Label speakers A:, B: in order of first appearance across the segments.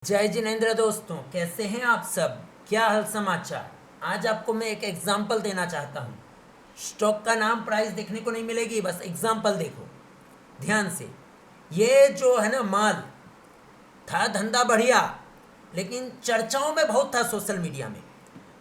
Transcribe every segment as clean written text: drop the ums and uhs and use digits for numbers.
A: जय जिनेंद्र दोस्तों, कैसे हैं आप सब? क्या हाल समाचार? आज आपको मैं एक एग्जाम्पल देना चाहता हूँ। स्टॉक का नाम प्राइस देखने को नहीं मिलेगी, बस एग्जाम्पल देखो ध्यान से। ये जो है ना माल था, धंधा बढ़िया, लेकिन चर्चाओं में बहुत था सोशल मीडिया में।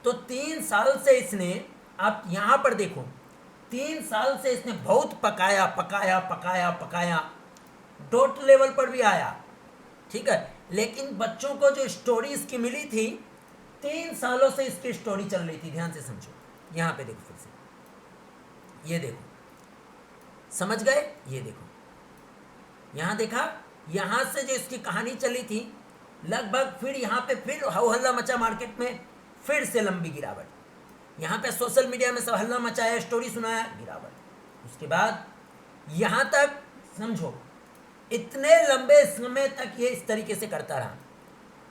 A: तो 3 साल से इसने, आप यहाँ पर देखो, 3 साल से इसने बहुत पकाया पकाया पकाया पकाया, डॉट लेवल पर भी आया, ठीक है। लेकिन बच्चों को जो स्टोरी इसकी मिली थी, 3 सालों से इसकी स्टोरी चल रही थी। ध्यान से समझो, यहाँ पे देखो, फिर से ये देखो, समझ गए? ये देखो, यहाँ देखा, यहाँ से जो इसकी कहानी चली थी लगभग, फिर यहाँ पे फिर हो हल्ला मचा मार्केट में, फिर से लंबी गिरावट। यहाँ पे सोशल मीडिया में सब हल्ला मचाया, स्टोरी सुनाया, गिरावट। उसके बाद यहाँ तक समझो, इतने लंबे समय तक ये इस तरीके से करता रहा,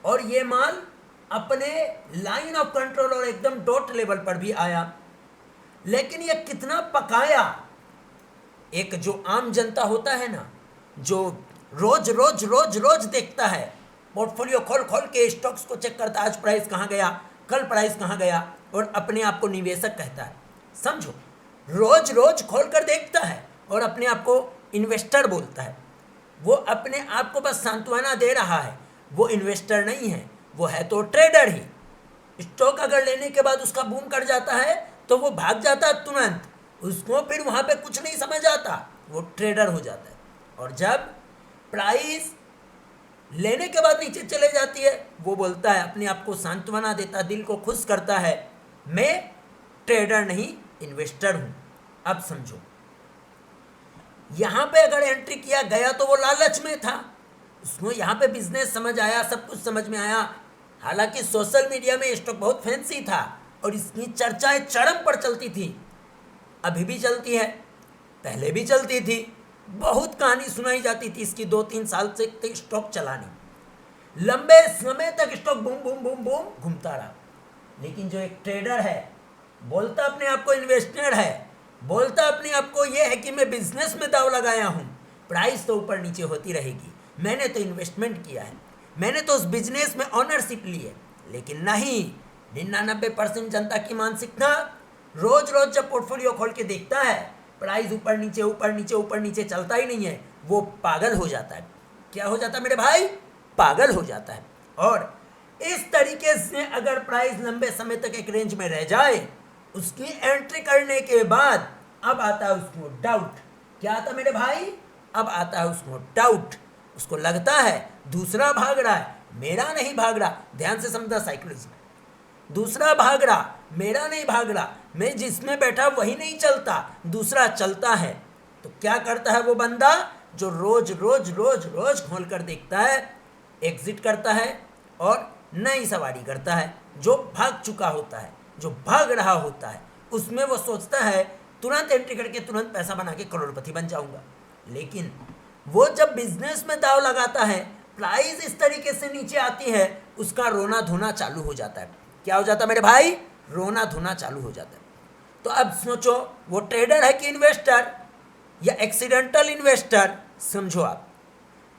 A: और ये माल अपने लाइन ऑफ कंट्रोल और एकदम डॉट लेवल पर भी आया। लेकिन ये कितना पकाया, एक जो आम जनता होता है ना, जो रोज रोज रोज रोज देखता है, पोर्टफोलियो खोल खोल के स्टॉक्स को चेक करता है, आज प्राइस कहाँ गया, कल प्राइस कहाँ गया, और अपने आप को निवेशक कहता है। समझो, रोज रोज खोल कर देखता है और अपने आप को इन्वेस्टर बोलता है। वो अपने आप को बस सांत्वना दे रहा है, वो इन्वेस्टर नहीं है, वो है तो ट्रेडर ही। स्टॉक अगर लेने के बाद उसका बूम कर जाता है तो वो भाग जाता है तुरंत, उसको फिर वहाँ पे कुछ नहीं समझ आता, वो ट्रेडर हो जाता है। और जब प्राइस लेने के बाद नीचे चले जाती है, वो बोलता है, अपने आप को सांत्वना देता, दिल को खुश करता है, मैं ट्रेडर नहीं इन्वेस्टर हूँ। अब समझो, यहाँ पे अगर एंट्री किया गया तो वो लालच में था, उसको यहाँ पे बिजनेस समझ आया, सब कुछ समझ में आया। हालांकि सोशल मीडिया में स्टॉक बहुत फैंसी था और इसकी चर्चाएं चरम पर चलती थी, अभी भी चलती है, पहले भी चलती थी, बहुत कहानी सुनाई जाती थी इसकी। 2-3 साल से स्टॉक चलानी, लंबे समय तक stock boom boom boom boom घूमता रहा। लेकिन जो एक ट्रेडर है, बोलता अपने आप को इन्वेस्टर है, बोलता अपने आप को ये है कि मैं बिजनेस में दाव लगाया हूँ, प्राइस तो ऊपर नीचे होती रहेगी, मैंने तो इन्वेस्टमेंट किया है, मैंने तो उस बिजनेस में ऑनरशिप ली है। लेकिन नहीं, 99% जनता की मानसिकता, रोज रोज जब पोर्टफोलियो खोल के देखता है, प्राइस ऊपर नीचे ऊपर नीचे ऊपर नीचे चलता ही नहीं है, वो पागल हो जाता है। क्या हो जाता है मेरे भाई? पागल हो जाता है। और इस तरीके से अगर प्राइस लंबे समय तक एक रेंज में रह जाए, उसकी एंट्री करने के बाद अब आता है उसको डाउट। क्या आता मेरे भाई? अब आता है उसको डाउट। उसको लगता है दूसरा भाग रहा है, मेरा नहीं भाग रहा। ध्यान से समझना साइकोलॉजी, दूसरा भाग रहा, मेरा नहीं भाग रहा, मैं जिसमें बैठा वही नहीं चलता, दूसरा चलता है। तो क्या करता है वो बंदा जो रोज रोज रोज रोज खोल कर देखता है, एग्जिट करता है और नई सवारी करता है। जो भाग चुका होता है, जो भाग रहा होता है, उसमें वो सोचता है तुरंत एंट्री करके तुरंत पैसा बना के करोड़पति बन जाऊंगा। लेकिन वो जब बिजनेस में दाव लगाता है, प्राइस इस तरीके से नीचे आती है, उसका रोना धोना चालू हो जाता है। क्या हो जाता है मेरे भाई? रोना धोना चालू हो जाता है। तो अब सोचो, वो ट्रेडर है कि इन्वेस्टर, या एक्सीडेंटल इन्वेस्टर? समझो आप,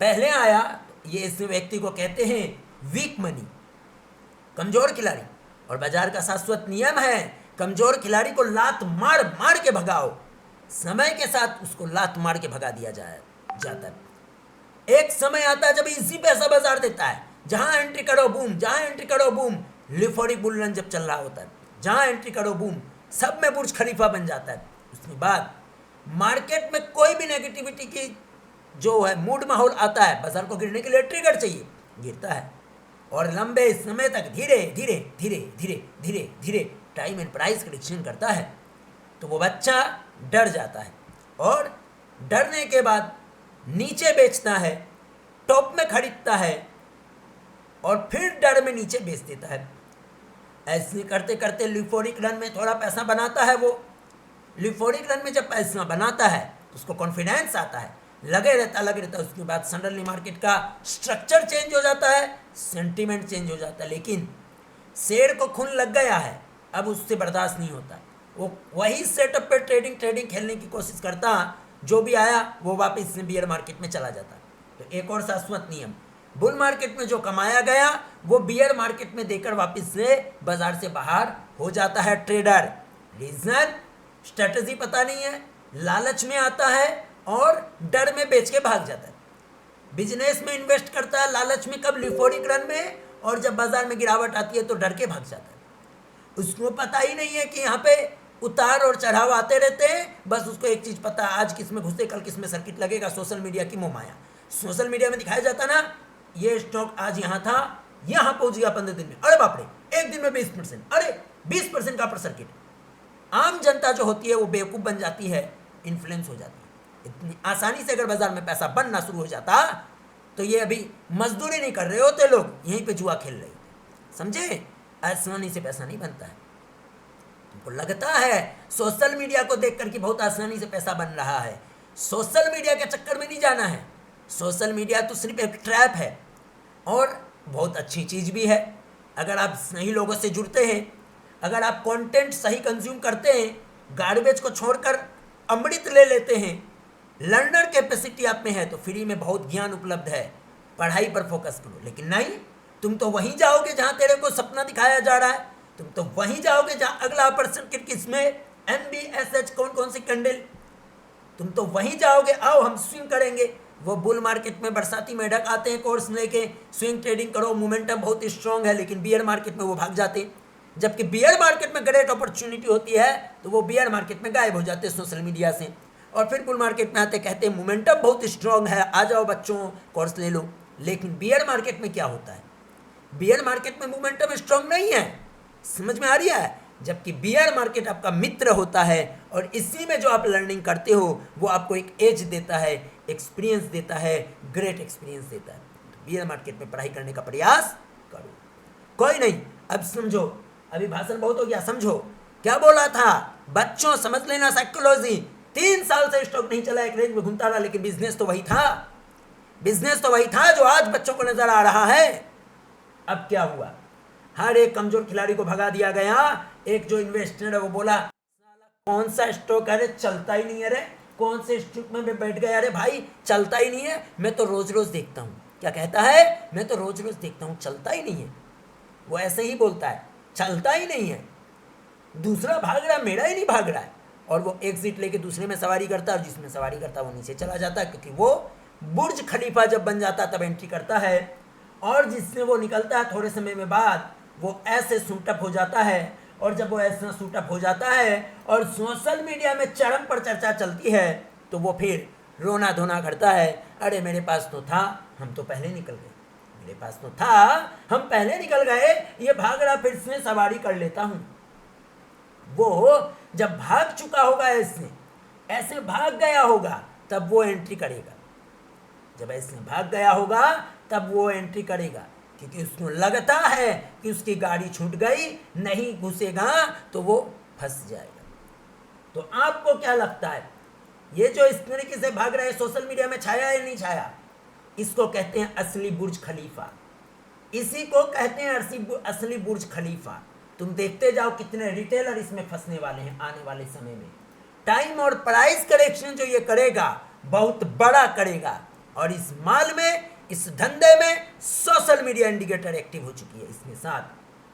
A: पहले आया, ये इस व्यक्ति को कहते हैं वीक मनी, कमजोर खिलाड़ी। और बाजार का शाश्वत नियम है, कमजोर खिलाड़ी को लात मार मार के भगाओ, समय के साथ उसको लात मार के भगा दिया जाता है। एक समय आता है जब इसी पैसा बाजार देता है, जहां एंट्री करो बूम, जहां एंट्री करो बूम। लिफोरिक बुल रन जब चल रहा होता है, जहां एंट्री करो बूम, सब में बुर्ज खलीफा बन जाता है। उसके बाद मार्केट में कोई भी नेगेटिविटी की जो है मूड माहौल आता है, बाजार को गिरने के लिए ट्रिगर चाहिए, गिरता है। और लंबे समय तक धीरे धीरे धीरे धीरे धीरे धीरे टाइम एंड प्राइस प्रेडिक्शन करता है। तो वो बच्चा डर जाता है, और डरने के बाद नीचे बेचता है, टॉप में खरीदता है, और फिर डर में नीचे बेच देता है। ऐसे करते करते लिफोरिक रन में थोड़ा पैसा बनाता है। वो लिफोरिक रन में जब पैसा बनाता है तो उसको कॉन्फिडेंस आता है, लगे रहता। उसके बाद सडनली मार्केट का स्ट्रक्चर चेंज हो जाता है, सेंटीमेंट चेंज हो जाता है। लेकिन शेर को खून लग गया है, अब उससे बर्दाश्त नहीं होता, वो वही सेटअप पे ट्रेडिंग खेलने की कोशिश करता, जो भी आया वो वापस बियर मार्केट में चला जाता। तो एक और शाश्वत नियम, बुल मार्केट में जो कमाया गया वो बियर मार्केट में देकर वापस से बाजार से बाहर हो जाता है ट्रेडर। रीजन, स्ट्रेटजी पता नहीं है, लालच में आता है और डर में बेच के भाग जाता है। बिजनेस में इन्वेस्ट करता है लालच में, कब, लिफोरिक रन में, और जब बाजार में गिरावट आती है तो डर के भाग जाता है। उसको पता ही नहीं है कि यहाँ पे उतार और चढ़ाव आते रहते हैं, बस उसको एक चीज पता है, आज किस में घुसे कल किस में सर्किट लगेगा। सोशल मीडिया की मोहमाया, सोशल मीडिया में दिखाया जाता ना, ये स्टॉक आज यहाँ था, यहाँ पहुंच गया 15 दिन में, अरे बाप रे, एक दिन में 20%, अरे 20% का पर सर्किट। आम जनता जो होती है वो बेवकूफ बन जाती है, इन्फ्लुएंस हो जाती है। इतनी आसानी से अगर बाजार में पैसा बनना शुरू हो जाता तो ये अभी मजदूरी नहीं कर रहे होते लोग, यहीं पे जुआ खेल रहे होते। समझे, आसानी से पैसा नहीं बनता है। तुमको लगता है सोशल मीडिया को देख कर कि बहुत आसानी से पैसा बन रहा है, सोशल मीडिया के चक्कर में नहीं जाना है। सोशल मीडिया तो सिर्फ एक ट्रैप है और बहुत अच्छी चीज़ भी है। अगर आप सही लोगों से जुड़ते हैं, अगर आप कंटेंट सही कंज्यूम करते हैं, गार्बेज को छोड़कर अमृत ले लेते हैं, लर्नर कैपेसिटी आप में है तो फ्री में बहुत ज्ञान उपलब्ध है, पढ़ाई पर फोकस करो। लेकिन नहीं, तुम तो वहीं जाओगे जहां तेरे को सपना दिखाया जा रहा है, तुम तो वहीं जाओगे जहां अगला परसेंट किसमें MBSH कौन सी कैंडल, तुम तो वहीं जाओगे, आओ हम स्विंग करेंगे। वो बुल मार्केट में बरसाती मेढक आते हैं कोर्स लेके, स्विंग ट्रेडिंग करो, मोमेंटम बहुत स्ट्रांग है, लेकिन बियर मार्केट में वो भाग जाते हैं। जबकि बियर मार्केट में ग्रेट अपॉर्चुनिटी होती है तो वो बियर मार्केट में गायब हो जाते हैं सोशल मीडिया से, और फिर बुल मार्केट में आते कहते हैं मोमेंटम बहुत स्ट्रांग है, आ जाओ बच्चों कोर्स ले लो। लेकिन बियर मार्केट में क्या होता है, बियर मार्केट में मोमेंटम स्ट्रांग नहीं है, समझ में आ रही है। जबकि बियर मार्केट आपका मित्र होता है और इसी में जो आप लर्निंग करते हो वो आपको एक एज देता है, एक्सपीरियंस देता है, ग्रेट एक्सपीरियंस देता है। तो बियर मार्केट में पढ़ाई करने का प्रयास करो। कोई नहीं, अब समझो, अभी भाषण बहुत हो गया, समझो क्या बोला था। बच्चों समझ लेना साइकोलॉजी, 3 साल से स्टॉक नहीं चला, एक रेंज में घूमता रहा, लेकिन बिजनेस तो वही था, बिजनेस तो वही था जो आज बच्चों को नजर आ रहा है। अब क्या हुआ, हर एक कमजोर खिलाड़ी को भगा दिया गया। एक जो इन्वेस्टर है वो बोला कौन सा स्टॉक, अरे चलता ही नहीं है, अरे कौन से स्टॉक में बैठ गए, अरे भाई चलता ही नहीं है, मैं तो रोज रोज देखता हूँ। क्या कहता है, मैं तो रोज रोज देखता हूँ, चलता ही नहीं है। वो ऐसे ही बोलता है, चलता ही नहीं है, दूसरा भाग रहा है, मेरा ही नहीं भाग रहा है। और वो एग्जिट लेके दूसरे में सवारी करता है, और जिसमें सवारी करता है वो नीचे चला जाता है, क्योंकि वो बुर्ज खलीफा जब बन जाता है तब एंट्री करता है, और जिससे वो निकलता है थोड़े समय में बाद वो ऐसे सूटअप हो जाता है। और जब वो ऐसा सूटअप हो जाता है और सोशल मीडिया में चरम पर चर्चा चलती है तो वो फिर रोना धोना करता है, अरे मेरे पास तो था, हम तो पहले निकल गए, मेरे पास तो था, हम पहले निकल गए, ये भाग रहा, फिर इसमें सवारी कर लेता हूँ। वो जब भाग चुका होगा, ऐसे भाग गया होगा तब वो एंट्री करेगा, जब ऐसे भाग गया होगा तब वो एंट्री करेगा, क्योंकि उसको लगता है कि उसकी गाड़ी छूट गई, नहीं घुसेगा तो वो फंस जाएगा। तो आपको क्या लगता है, ये जो इस तरीके से भाग रहा है सोशल मीडिया में छाया या नहीं छाया? इसको कहते हैं असली बुर्ज खलीफा, इसी को कहते हैं असली बुर्ज खलीफा। तुम देखते जाओ कितने रिटेलर इसमें फंसने वाले हैं आने वाले समय में। टाइम और प्राइस करेक्शन जो ये करेगा बहुत बड़ा करेगा, और इस माल में, इस धंधे में सोशल मीडिया इंडिकेटर एक्टिव हो चुकी है। इसके साथ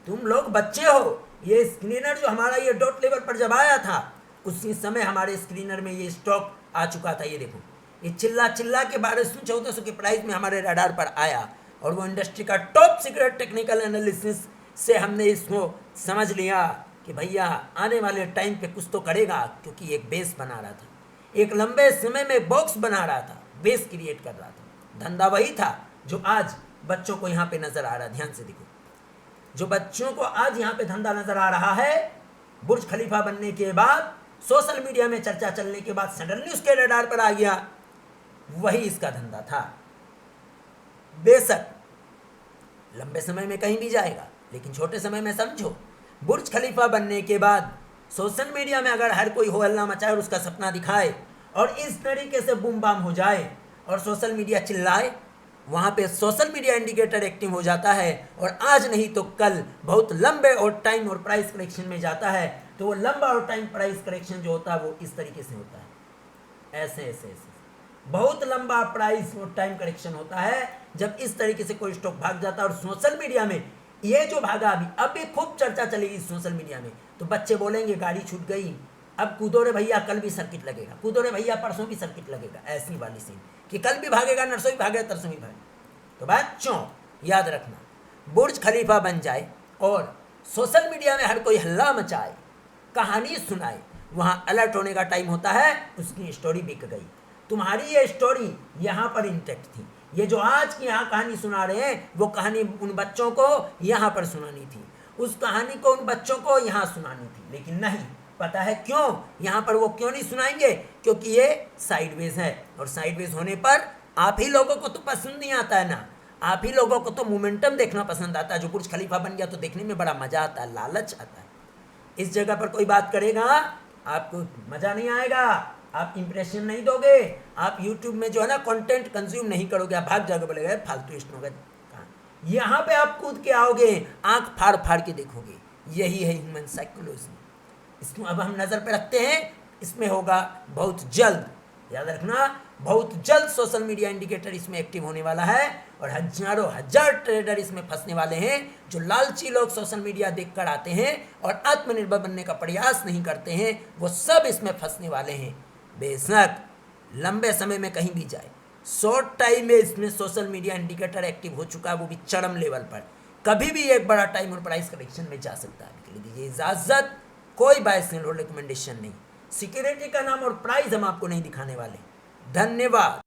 A: तुम लोग बच्चे हो, ये स्क्रीनर जो हमारा ये डॉट लेवल पर जब आया था उसी समय हमारे स्क्रीनर में ये स्टॉक आ चुका था। ये देखो, ये चिल्ला के 1200-1400 के प्राइस में हमारे रडार पर आया, और वो इंडस्ट्री का टॉप सीक्रेट टेक्निकल एनालिसिस से हमने इसको समझ लिया कि भैया आने वाले टाइम पे कुछ तो करेगा, क्योंकि एक बेस बना रहा था, एक लंबे समय में बॉक्स बना रहा था, बेस क्रिएट कर रहा था। धंधा वही था जो आज बच्चों को यहाँ पे नजर आ रहा है। ध्यान से देखो, जो बच्चों को आज यहाँ पे धंधा नजर आ रहा है, बुर्ज खलीफा बनने के बाद, सोशल मीडिया में चर्चा चलने के बाद सडनली उसके रडार पर आ गया, वही इसका धंधा था। बेशक लंबे समय में कहीं भी जाएगा, लेकिन छोटे समय में समझो, बुर्ज खलीफा बनने के बाद सोशल मीडिया में अगर हर कोई हो हल्ला मचाए और उसका सपना दिखाए और इस तरीके से बूम बाम हो जाए और सोशल मीडिया चिल्लाए, वहाँ पे सोशल मीडिया इंडिकेटर एक्टिव हो जाता है, और आज नहीं तो कल बहुत लंबे और टाइम और प्राइस करेक्शन में जाता है। तो वो लंबा और टाइम प्राइस करेक्शन जो होता है वो इस तरीके से होता है, ऐसे बहुत लंबा प्राइस और टाइम करेक्शन होता है, जब इस तरीके से कोई स्टॉक भाग जाता है। और सोशल मीडिया में ये जो भागा अभी खूब चर्चा चलेगी सोशल मीडिया में, तो बच्चे बोलेंगे गाड़ी छूट गई, अब कूदो रे भैया कल भी सर्किट लगेगा, कूदो रे भैया परसों भी सर्किट लगेगा, ऐसी वाली सीन कि कल भी भागेगा, नरसों भी भागेगा, तरसों भी भागेगा। तो बच्चों याद रखना, बुर्ज खलीफा बन जाए और सोशल मीडिया में हर कोई हल्ला मचाए, कहानी सुनाए, वहाँ अलर्ट होने का टाइम होता है, उसकी स्टोरी बिक गई। तुम्हारी ये स्टोरी यहाँ पर इंटैक्ट थी। ये जो आज की यहाँ कहानी सुना रहे हैं वो कहानी उन बच्चों को यहाँ पर सुनानी थी, उस कहानी को उन बच्चों को यहाँ सुनानी थी, लेकिन नहीं। पता है क्यों? यहाँ पर वो क्यों नहीं सुनाएंगे? क्योंकि ये साइडवेज है, और साइडवेज होने पर आप ही लोगों को तो पसंद नहीं आता है ना, आप ही लोगों को तो मोमेंटम देखना पसंद आता है। जो बुर्ज खलीफा बन गया तो देखने में बड़ा मजा आता है, लालच आता है। इस जगह पर कोई बात करेगा आपको मजा नहीं आएगा, आप इंप्रेशन नहीं दोगे, आप यूट्यूब में जो है ना कंटेंट कंज्यूम नहीं करोगे, आप भाग जाओगे, बोलेगा फालतू स्टोन का। यहाँ पे आप कूद के आओगे, आंख फाड़ फाड़ के देखोगे। यही है ह्यूमन साइकोलॉजी। इसको अब हम नज़र पे रखते हैं, इसमें होगा बहुत जल्द, याद रखना, बहुत जल्द सोशल मीडिया इंडिकेटर इसमें एक्टिव होने वाला है, और हजारों हजार ट्रेडर इसमें फंसने वाले हैं। जो लालची लोग सोशल मीडिया देखकर आते हैं और आत्मनिर्भर बनने का प्रयास नहीं करते हैं, वो सब इसमें फंसने वाले हैं। बेशक लंबे समय में कहीं भी जाए, शॉर्ट टाइम में इसमें सोशल मीडिया इंडिकेटर एक्टिव हो चुका है, वो भी चरम लेवल पर। कभी भी एक बड़ा टाइम और प्राइस करेक्शन में जा सकता है। अभी दीजिए इजाजत, कोई बाय सेल और रिकमेंडेशन नहीं। सिक्योरिटी का नाम और प्राइस हम आपको नहीं दिखाने वाले। धन्यवाद।